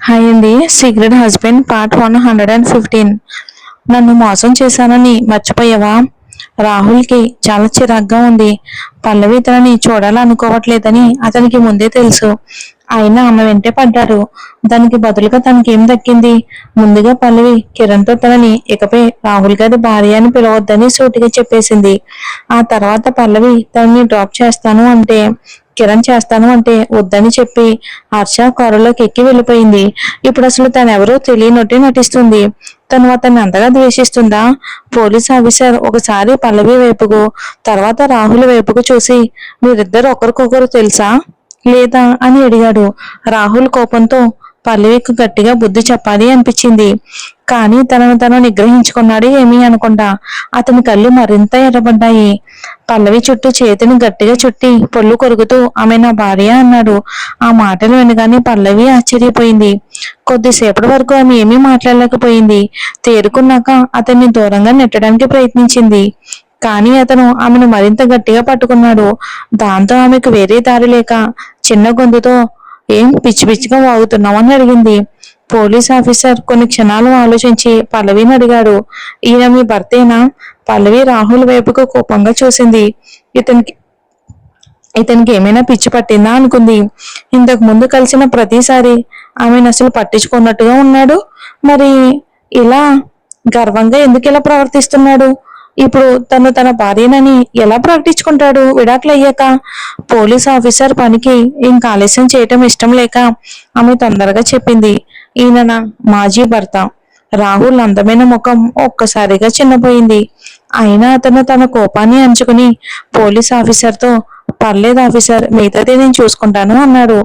Hi అండి. Secret husband part 115. నన్ను మోసం చేశానని మర్చిపోయావా? రాహుల్కి చాలా చిరాగ్గా ఉంది. పల్లవి తనని చూడాలనుకోవట్లేదని అతనికి ముందే తెలుసు. అయినా ఆమె వెంటే పడ్డాడు. దానికి బదులుగా తనకేం దక్కింది? ముందుగా పల్లవి కిరణ్తో తనని ఇకపై రాహుల్ గారి భార్య అని పిలవద్దని సూటిగా చెప్పేసింది. ఆ తర్వాత పల్లవి తనని డ్రాప్ చేస్తాను అంటే వద్దని చెప్పి హర్ష కారులోకి ఎక్కి వెళ్ళిపోయింది. ఇప్పుడు అసలు తనెవరో తెలియనట్టే నటిస్తుంది. తను అతన్ని అంతగా ద్వేషిస్తుందా? పోలీస్ ఆఫీసర్ ఒకసారి పల్లవి వైపుకు, తర్వాత రాహుల్ వైపుకు చూసి, మీరిద్దరు ఒకరికొకరు తెలుసా లేదా అని అడిగాడు. రాహుల్ కోపంతో పల్లవికి గట్టిగా బుద్ధి చెప్పాలి అనిపించింది. కానీ తనను తను నిగ్రహించుకున్నాడు ఏమీ అనకుండా. అతని కళ్ళు మరింత ఎర్రబడ్డాయి. పల్లవి చుట్టూ చేతిని గట్టిగా చుట్టి పొల్లు కొరుకుతూ ఆమె నా భార్య అన్నాడు. ఆ మాటలు వినగానే పల్లవి ఆశ్చర్యపోయింది. కొద్దిసేపటి వరకు ఆమె ఏమీ మాట్లాడలేకపోయింది. తేరుకున్నాక అతన్ని దూరంగా నెట్టడానికి ప్రయత్నించింది. కానీ అతను ఆమెను మరింత గట్టిగా పట్టుకున్నాడు. దాంతో ఆమెకు వేరే దారి లేక చిన్న గొంతుతో, ఏం పిచ్చి పిచ్చిగా వాగుతున్నావని అడిగింది. పోలీస్ ఆఫీసర్ కొన్ని క్షణాలు ఆలోచించి పల్లవిని అడిగాడు. ఈయన మీ భర్తేనా? పల్లవి రాహుల్ వైపుకు కోపంగా చూసింది. ఇతనికి ఇతనికి ఏమైనా పిచ్చి పట్టిందా అనుకుంది. ఇంతకు ముందు కలిసిన ప్రతిసారి ఆమెను అసలు పట్టించుకున్నట్టుగా ఉన్నాడు. మరి ఇలా గర్వంగా ఎందుకు ఇలా ప్రవర్తిస్తున్నాడు? ఇప్పుడు తను తన భార్యనని ఎలా ప్రకటించుకుంటాడు విడాకులు అయ్యాక? పోలీస్ ఆఫీసర్ పనికి ఇంకా ఆలస్యం చేయటం ఇష్టం లేక ఆమె తొందరగా చెప్పింది. ఈయన నా మాజీ భర్త. రాహుల్ అందమైన ముఖం ఒక్కసారిగా చిన్నపోయింది. అయినా అతను తన కోపాన్ని అంచుకుని పోలీస్ ఆఫీసర్తో, పర్లేదు ఆఫీసర్, మిగతాది నేను చూసుకుంటాను అన్నాడు.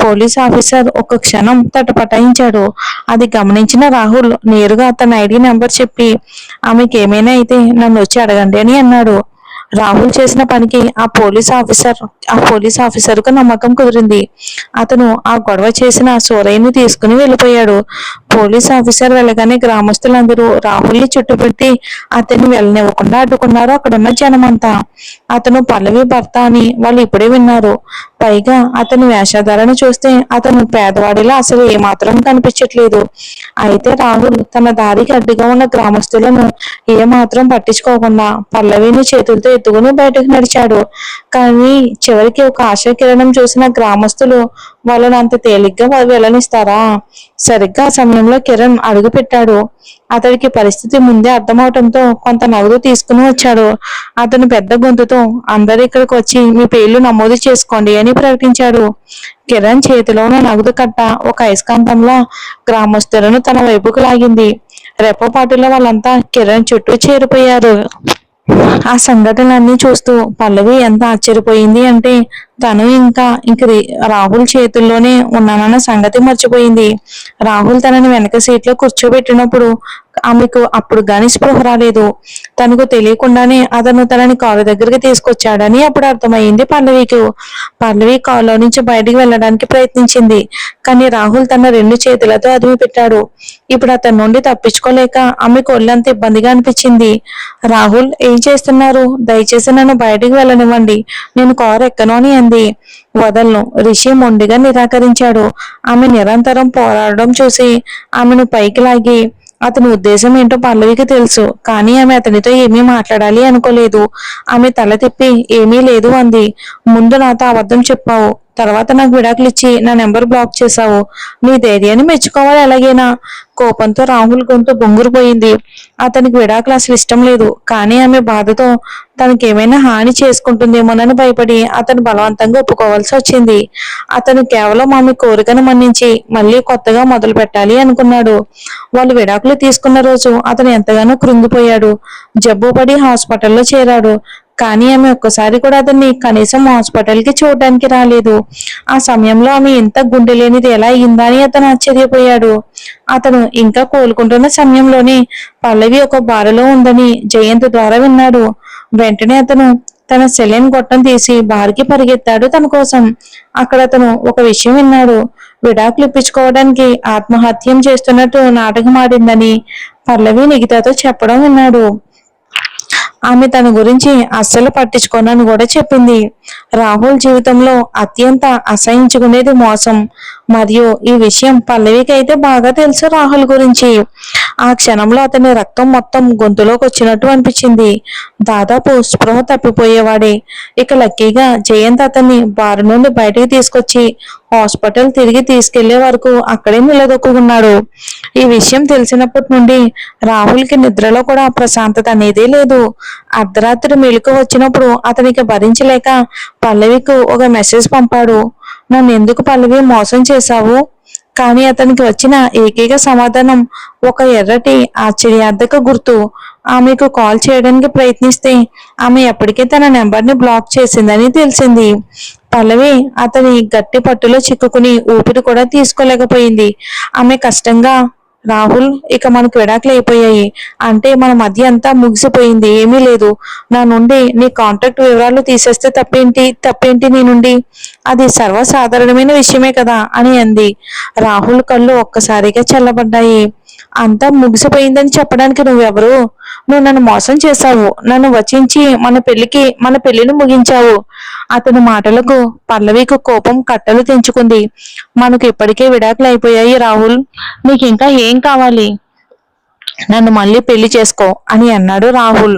పోలీస్ ఆఫీసర్ ఒక క్షణం తటపటాయించాడు. అది గమనించిన రాహుల్ నేరుగా అతని ఐడి నెంబర్ చెప్పి, ఆమెకి ఏమైనా అయితే నన్ను వచ్చి అడగండి అని అన్నాడు. రాహుల్ చేసిన పనికి ఆ పోలీస్ ఆఫీసర్కు నమ్మకం కుదిరింది. అతను ఆ గొడవ చేసిన సూరయ్యని తీసుకుని వెళ్ళిపోయాడు. పోలీస్ ఆఫీసర్ వెళ్ళగానే గ్రామస్తులందరూ రాహుల్ని చుట్టుపెట్టి అతన్ని వెళ్ళనివ్వకుండా అడ్డుకున్నారు అక్కడున్న జనమంతా. అతను పల్లవి భర్త అని వాళ్ళు ఇప్పుడే విన్నారు. పైగా అతని వేషధారణ చూస్తే అతను పేదవాడిలా అసలు ఏమాత్రం కనిపించట్లేదు. అయితే రాహుల్ తన దారికి అడ్డుగా ఉన్న గ్రామస్తులను ఏమాత్రం పట్టించుకోకుండా పల్లవిని చేతులతో ఎత్తుకుని బయటకు నడిచాడు. కానీ చివరికి ఒక ఆశాకిరణం చూసిన గ్రామస్తులు వాళ్ళని అంత తేలిగ్గా వెళ్ళనిస్తారా? సరిగ్గా ఆ సమయంలో కిరణ్ అడుగు పెట్టాడు. అతడికి పరిస్థితి ముందే అర్థమవటంతో కొంత నగదు తీసుకుని వచ్చాడు. అతను పెద్ద గొంతుతో, అందరు ఇక్కడికి వచ్చి మీ పేర్లు నమోదు చేసుకోండి అని ప్రకటించాడు. కిరణ్ చేతిలో ఉన్న నగదు కట్ట ఒక అయస్కాంతంలా గ్రామస్తులను తన వైపుకు లాగింది. రెప్పపాటులో వాళ్ళంతా కిరణ్ చుట్టూ చేరిపోయారు. ఆ సంఘటనలన్నీ చూస్తూ పల్లవి ఎంత ఆశ్చర్యపోయింది అంటే తను ఇంక రాహుల్ చేతుల్లోనే ఉన్నానన్న సంగతి మర్చిపోయింది. రాహుల్ తనని వెనక సీట్లో కూర్చోబెట్టినప్పుడు ఆమెకు అప్పుడు గాని స్పృహ రాలేదు. తనకు తెలియకుండానే అతను తనని కారు దగ్గరికి తీసుకొచ్చాడని అప్పుడు అర్థమైంది పల్లవికి. పల్లవి కారులో నుంచి బయటికి వెళ్ళడానికి ప్రయత్నించింది. కానీ రాహుల్ తన రెండు చేతులతో అదిమి పెట్టాడు. ఇప్పుడు అతని నుండి తప్పించుకోలేక ఆమెకు ఒళ్ళంత ఇబ్బందిగా అనిపించింది. రాహుల్, ఏం చేస్తున్నారు? దయచేసి నన్ను బయటికి వెళ్ళనివ్వండి, నేను కారు ఎక్కను అని అంది. వదలను, రిషి మొండిగా నిరాకరించాడు. ఆమె నిరంతరం పోరాడడం చూసి ఆమెను పైకి లాగి, అతని ఉద్దేశం ఏంటో పల్లవికి తెలుసు. కానీ ఆమె అతనితో ఏమీ మాట్లాడాలి అనుకోలేదు. ఆమె తల తిప్పి ఏమీ లేదు అంది. ముందు నాతో అబద్ధం చెప్పావు, తర్వాత నాకు విడాకులు ఇచ్చి నా నెంబర్ బ్లాక్ చేశావు. నీ ధైర్యాన్ని మెచ్చుకోవాలి ఎలాగైనా. కోపంతో రాహుల్ గొంతు బొంగురుపోయింది. అతనికి విడాకులు అసలు ఇష్టం లేదు. కానీ ఆమె బాధతో తనకేమైనా హాని చేసుకుంటుందేమోనని భయపడి అతను బలవంతంగా ఒప్పుకోవాల్సి వచ్చింది. అతను కేవలం ఆమె కోరికను మన్నించి మళ్ళీ కొత్తగా మొదలు పెట్టాలి అనుకున్నాడు. వాళ్ళు విడాకులు తీసుకున్న రోజు అతను ఎంతగానో కృంగిపోయాడు. జబ్బు పడి హాస్పిటల్లో చేరాడు. కానీ ఆమె ఒక్కసారి కూడా అతన్ని కనీసం హాస్పిటల్కి చూడడానికి రాలేదు. ఆ సమయంలో ఆమె ఇంత గుండె లేనిది ఎలా అయిందా అని అతను ఆశ్చర్యపోయాడు. అతను ఇంకా కోలుకుంటున్న సమయంలోనే పల్లవి ఒక బారులో ఉందని జయంత్ ద్వారా విన్నాడు. వెంటనే అతను తన సెలైన్ గొట్టం తీసి బార్కి పరిగెత్తాడు తన కోసం. అక్కడ అతను ఒక విషయం విన్నాడు. విడాకులు ఇప్పించుకోవడానికి ఆత్మహత్యం చేస్తున్నట్టు నాటకం ఆడిందని పల్లవి నిగితాతో చెప్పడం విన్నాడు. ఆమె తన గురించి అస్సలు పట్టించుకోనని కూడా చెప్పింది. రాహుల్ జీవితంలో అత్యంత అసహించుకునేది మోసం. మరియు ఈ విషయం పల్లవికి అయితే బాగా తెలుసు రాహుల్ గురించి. ఆ క్షణంలో అతని రక్తం మొత్తం గొంతులోకి వచ్చినట్టు అనిపించింది. దాదాపు స్పృహ తప్పిపోయేవాడే. ఇక లక్కీగా జయంత్ అతన్ని బారు నుండి బయటకు తీసుకొచ్చి హాస్పిటల్ తిరిగి తీసుకెళ్లే వరకు అక్కడే నిలదొక్కున్నాడు. ఈ విషయం తెలిసినప్పటి నుండి రాహుల్కి నిద్రలో కూడా ప్రశాంతత అనేదే లేదు. అర్ధరాత్రి మెలకు వచ్చినప్పుడు అతనికి భరించలేక పల్లవికు ఒక మెసేజ్ పంపాడు. నన్ను ఎందుకు పల్లవి మోసం చేశావు? కానీ అతనికి వచ్చిన ఏకైక సమాధానం ఒక ఎర్రటి ఆశ్చర్యార్థక గుర్తు. ఆమెకు కాల్ చేయడానికి ప్రయత్నిస్తే ఆమె ఎప్పటికీ తన నెంబర్ని బ్లాక్ చేసిందని తెలిసింది. పల్లవి అతని గట్టి పట్టులో చిక్కుకుని ఊపిరి కూడా తీసుకోలేకపోయింది. ఆమె కష్టంగా, రాహుల్, ఇక మనకు విడాకులు అయిపోయాయి అంటే మన మధ్య అంతా ముగిసిపోయింది, ఏమీ లేదు. నా నుండి నీ కాంటాక్ట్ వివరాలు తీసేస్తే తప్పేంటి నీ నుండి? అది సర్వసాధారణమైన విషయమే కదా అని అంది. రాహుల్ కళ్ళు ఒక్కసారిగా చల్లబడ్డాయి. అంతా ముగిసిపోయిందని చెప్పడానికి నువ్వెవరు? నువ్వు నన్ను మోసం చేశావు, నన్ను వచించి మన పెళ్లిని ముగించావు. అతని మాటలకు పల్లవికి కోపం కట్టలు తెంచుకుంది. మనకు ఇప్పటికే విడాకులు అయిపోయాయి రాహుల్, నీకు ఇంకా ఏం కావాలి? నన్ను మళ్ళీ పెళ్లి చేసుకో అని అన్నాడు రాహుల్.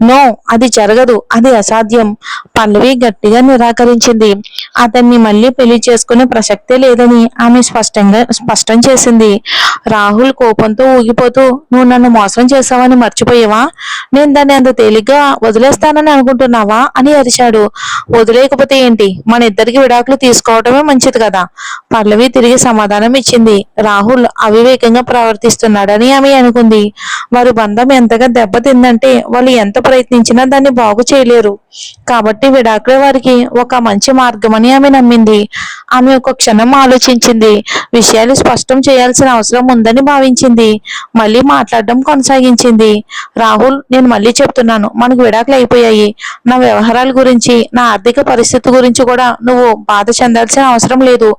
నో, అది జరగదు, అది అసాధ్యం. పల్లవి గట్టిగా నిరాకరించింది. అతన్ని మళ్ళీ పెళ్లి చేసుకునే ప్రసక్తే లేదని ఆమె స్పష్టం చేసింది. రాహుల్ కోపంతో ఊగిపోతూ, నువ్వు నన్ను మోసం చేసావని మర్చిపోయావా? నేను దాన్ని అంత తేలిగ్గా వదిలేస్తానని అనుకుంటున్నావా అని అరిచాడు. వదిలేకపోతే ఏంటి, మన ఇద్దరికి విడాకులు తీసుకోవటమే మంచిది కదా. పల్లవి తిరిగి సమాధానం ఇచ్చింది. రాహుల్ అవివేకంగా ప్రవర్తిస్తున్నాడని ఆమె అనుకుంది. వారి బంధం ఎంతగా దెబ్బతిందంటే వాళ్ళు ఎంత ప్రయత్నించినా దాన్ని బాగు చేయలేరు. కాబట్టి విడాకులే వారికి ఒక మంచి మార్గమని ఆమె నమ్మింది. ఆమె ఒక క్షణం ఆలోచించింది. విషయాలు స్పష్టం చేయాల్సిన అవసరం ఉందని భావించింది. మళ్ళీ మాట్లాడడం కొనసాగించింది. రాహుల్, నేను మళ్ళీ చెప్తున్నాను, మనకు విడాకులు అయిపోయాయి. నా వ్యవహారాల గురించి, నా ఆర్థిక పరిస్థితి గురించి కూడా నువ్వు బాధ చెందాల్సిన అవసరం లేదు.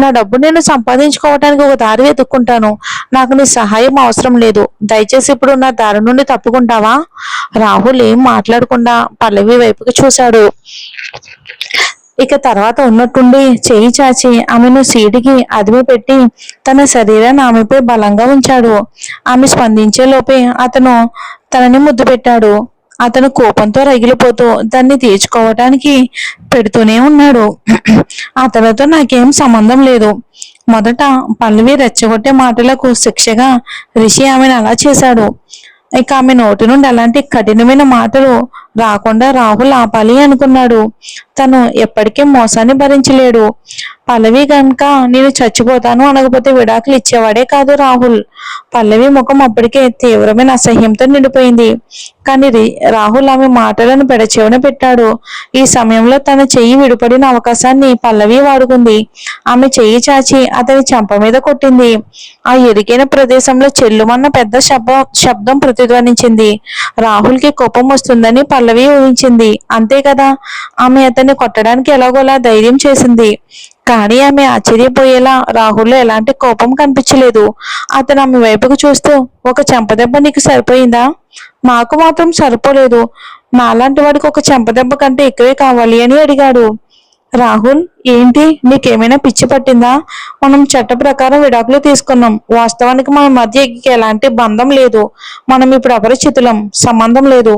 నా డబ్బు నేను సంపాదించుకోవటానికి ఒక దారి వెతుక్కుంటాను. నాకు నీ సహాయం అవసరం లేదు. దయచేసి ఇప్పుడు నా దారి నుండి తప్పుకుంటావా? రాహుల్ ఏం మాట్లాడకుండా పల్లవి వైపుకి చూశాడు. ఇక తర్వాత ఉన్నట్టుండి చేయి చాచి ఆమెను సీటుకి అదిమి పెట్టి తన శరీరాన్ని ఆమెపై బలంగా ఉంచాడు. ఆమె స్పందించే లోపే అతను తనని ముద్దు పెట్టాడు. అతను కోపంతో రగిలిపోతూ దాన్ని తీర్చుకోవటానికి పెడుతూనే ఉన్నాడు. అతనితో నాకేం సంబంధం లేదు. మొదట పల్లవి రెచ్చగొట్టే మాటలకు శిక్షగా రిషి ఆమెను అలా చేశాడు. ఇక ఆమె నోటి నుండి అలాంటి కఠినమైన మాటలు రాకుండా రాహుల్ ఆపాలి అనుకున్నాడు. తను ఎప్పటికీ మోసాన్ని భరించలేడు. పల్లవి కనుక నేను చచ్చిపోతాను అనకపోతే విడాకులు ఇచ్చేవాడే కాదు రాహుల్. పల్లవి ముఖం అప్పటికే తీవ్రమైన అసహ్యంతో నిండిపోయింది. కానీ రాహుల్ ఆమె మాటలను పెడచెవిన పెట్టాడు. ఈ సమయంలో తన చెయ్యి విడిపడిన అవకాశాన్ని పల్లవి వాడుకుంది. ఆమె చెయ్యి చాచి అతని చెంప మీద కొట్టింది. ఆ ఇరుకైన ప్రదేశంలో చెల్లుమన్న పెద్ద శబ్దం ప్రతిధ్వనించింది. రాహుల్కి కోపం వస్తుందని పల్లవి ఊహించింది. అంతే కదా, ఆమె అతన్ని కొట్టడానికి ఎలాగోలా ధైర్యం చేసింది. కానీ ఆమె ఆశ్చర్యపోయేలా రాహుల్లో ఎలాంటి కోపం కనిపించలేదు. అతను ఆమె వైపుకు చూస్తూ, ఒక చెంపదెబ్బ నీకు సరిపోయిందా? మాకు మాత్రం సరిపోలేదు. నాలాంటి వాడికి ఒక చెంపదెబ్బ కంటే ఎక్కువే కావాలి అని అడిగాడు. రాహుల్, ఏంటి, నీకేమైనా పిచ్చి పట్టిందా? మనం చట్ట ప్రకారం విడాకులు తీసుకున్నాం. వాస్తవానికి మన మధ్య ఎలాంటి బంధం లేదు. మనం ఇప్పుడు అపరిచితులం, సంబంధం లేదు.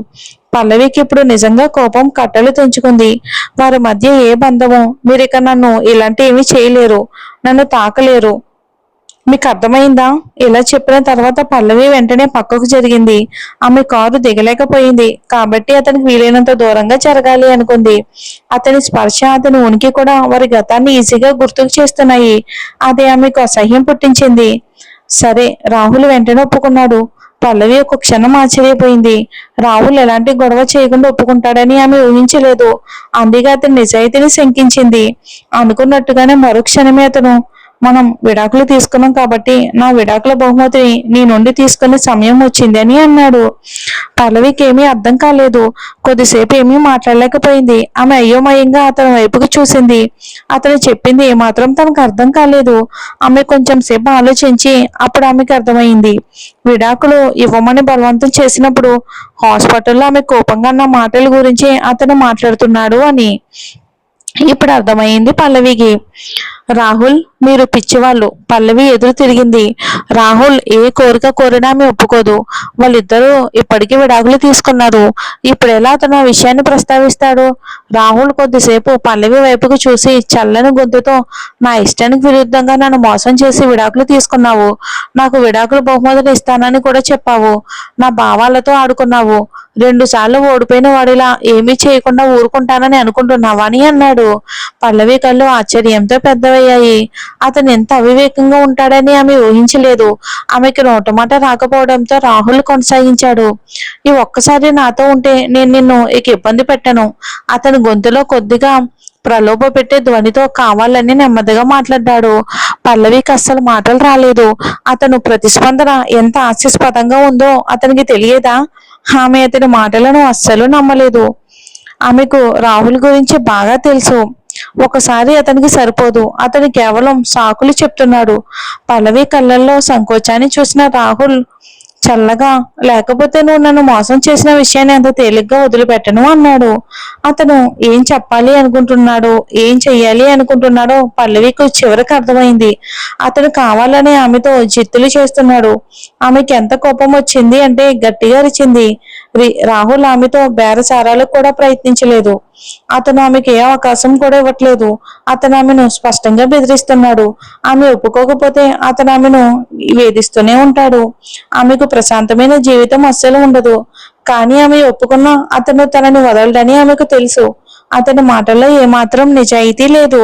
పల్లవికి ఇప్పుడు నిజంగా కోపం కట్టలు తెంచుకుంది. వారి మధ్య ఏ బంధమో, మీరిక నన్ను ఇలాంటి ఏమీ చేయలేరు, నన్ను తాకలేరు. మీకు అర్థమైందా? ఇలా చెప్పిన తర్వాత పల్లవి వెంటనే పక్కకు జరిగింది. ఆమె కారు దిగలేకపోయింది కాబట్టి అతనికి వీలైనంత దూరంగా జరగాలి అనుకుంది. అతని స్పర్శ, అతని ఉనికి కూడా వారి గతాన్ని ఈజీగా గుర్తుకు చేస్తున్నాయి. అది ఆమెకు అసహ్యం పుట్టించింది. సరే, రాహుల్ వెంటనే ఒప్పుకున్నాడు. పల్లవి ఒక క్షణం ఆశ్చర్యపోయింది. రాహుల్ ఎలాంటి గొడవ చేయకుండా ఒప్పుకుంటాడని ఆమె ఊహించలేదు. అందుకే అతని నిజాయితీని శంకించింది. అనుకున్నట్టుగానే మరుక్షణమే అతను, మనం విడాకులు తీసుకున్నాం కాబట్టి నా విడాకుల బహుమతిని నీ నుండి తీసుకునే సమయం వచ్చింది అని అన్నాడు. పల్లవికి ఏమీ అర్థం కాలేదు. కొద్దిసేపు ఏమీ మాట్లాడలేకపోయింది. ఆమె అయోమయంగా అతని వైపుకి చూసింది. అతను చెప్పింది ఏమాత్రం తనకు అర్థం కాలేదు. ఆమె కొంచెం సేపు ఆలోచించి అప్పుడు ఆమెకు అర్థమైంది. విడాకులు ఇవ్వమని బలవంతం చేసినప్పుడు హాస్పిటల్లో ఆమె కోపంగా అన్న మాటల గురించి అతను మాట్లాడుతున్నాడు అని ఇప్పుడు అర్థమైంది పల్లవికి. రాహుల్, మీరు పిచ్చివాళ్ళు. పల్లవి ఎదురు తిరిగింది. రాహుల్ ఏ కోరిక కోరినా ఆమె ఒప్పుకోదు. వాళ్ళిద్దరూ ఇప్పటికీ విడాకులు తీసుకున్నారు. ఇప్పుడు ఎలా అతను ఆ విషయాన్ని ప్రస్తావిస్తాడు? రాహుల్ కొద్దిసేపు పల్లవి వైపుకు చూసి చల్లని గొంతుతో, నా ఇష్టానికి విరుద్ధంగా నన్ను మోసం చేసి విడాకులు తీసుకున్నావు. నాకు విడాకులు బహుమతులు ఇస్తానని కూడా చెప్పావు. నా భావాలతో ఆడుకున్నావు. 2 సార్లు ఓడిపోయిన వాడిలా ఏమీ చేయకుండా ఊరుకుంటానని అనుకుంటున్నావా అని అన్నాడు. పల్లవి కళ్ళు ఆశ్చర్యంతో పెద్దవయ్యాయి. అతను ఎంత అవివేకంగా ఉంటాడని ఆమె ఊహించలేదు. ఆమెకి నోటమాట రాకపోవడంతో రాహుల్ కొనసాగించాడు. ఈ ఒక్కసారి నాతో ఉంటే నేను నిన్ను ఇక ఇబ్బంది పెట్టను. అతని గొంతులో కొద్దిగా ప్రలోభ పెట్టే ధ్వనితో కావాలని నెమ్మదిగా మాట్లాడ్డాడు. పల్లవికి అస్సలు మాటలు రాలేదు. అతను ప్రతిస్పందన ఎంత హాస్యాస్పదంగా ఉందో అతనికి తెలియదా? ఆమె అతని మాటలను అస్సలు నమ్మలేదు. ఆమెకు రాహుల్ గురించి బాగా తెలుసు. ఒకసారి అతనికి సరిపోదు. అతను కేవలం సాకులు చెప్తున్నాడు. పల్లవి కళ్ళల్లో సంకోచాన్ని చూసిన రాహుల్ చల్లగా, లేకపోతే నువ్వు నన్ను మోసం చేసిన విషయాన్ని అంత తేలిగ్గా వదిలిపెట్టను అన్నాడు. అతను ఏం చెప్పాలి అనుకుంటున్నాడో, ఏం చెయ్యాలి అనుకుంటున్నాడో పల్లవికి చివరికి అర్థమైంది. అతను కావాలని ఆమెతో జిత్తులు చేస్తున్నాడు. ఆమెకి ఎంత కోపం వచ్చింది అంటే గట్టిగా అరిచింది. రాహుల్ ఆమెతో బేరసారాలకు కూడా ప్రయత్నించలేదు. అతను ఆమెకి ఏ అవకాశం కూడా ఇవ్వట్లేదు. అతను ఆమెను స్పష్టంగా బెదిరిస్తున్నాడు. ఆమె ఒప్పుకోకపోతే అతను ఆమెను వేధిస్తూనే ఉంటాడు. ఆమెకు ప్రశాంతమైన జీవితం అస్సలు ఉండదు. కానీ ఆమె ఒప్పుకున్నా అతను తనని వదలడని ఆమెకు తెలుసు. అతని మాటల్లో ఏమాత్రం నిజాయితీ లేదు.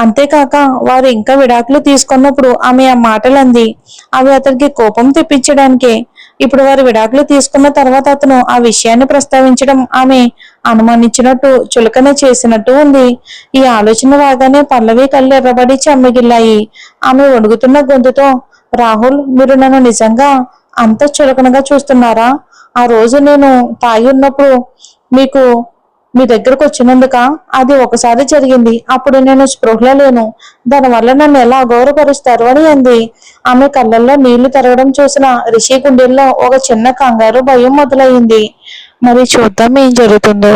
అంతేకాక వారు ఇంకా విడాకులు తీసుకున్నప్పుడు ఆమె ఆ మాటలు అంది. అవి అతనికి కోపం తెప్పించడానికే. ఇప్పుడు వారు విడాకులు తీసుకున్న తర్వాత అతను ఆ విషయాన్ని ప్రస్తావించడం ఆమె అనుమానించినట్టు, చులకన చేసినట్టు ఉంది. ఈ ఆలోచన రాగానే పల్లవి కళ్ళు ఎర్రబడి చెమ్మగిల్లాయి. ఆమె వణుకుతున్న గొంతుతో, రాహుల్, మీరు నన్ను నిజంగా అంత చులకనగా చూస్తున్నారా? ఆ రోజు నేను తాగి ఉన్నప్పుడు మీకు మీ దగ్గరకు వచ్చినందుక? అది ఒకసారి జరిగింది. అప్పుడు నేను స్పృహలో లేను. దానివల్ల నన్ను ఎలా అగౌరవపరుస్తారు అని అంది. ఆమె కళ్ళల్లో నీళ్లు తిరగడం చూసిన రిషి గుండెల్లో ఒక చిన్న కంగారు, భయం మొదలైంది. మరి చూద్దాం ఏం జరుగుతుందో.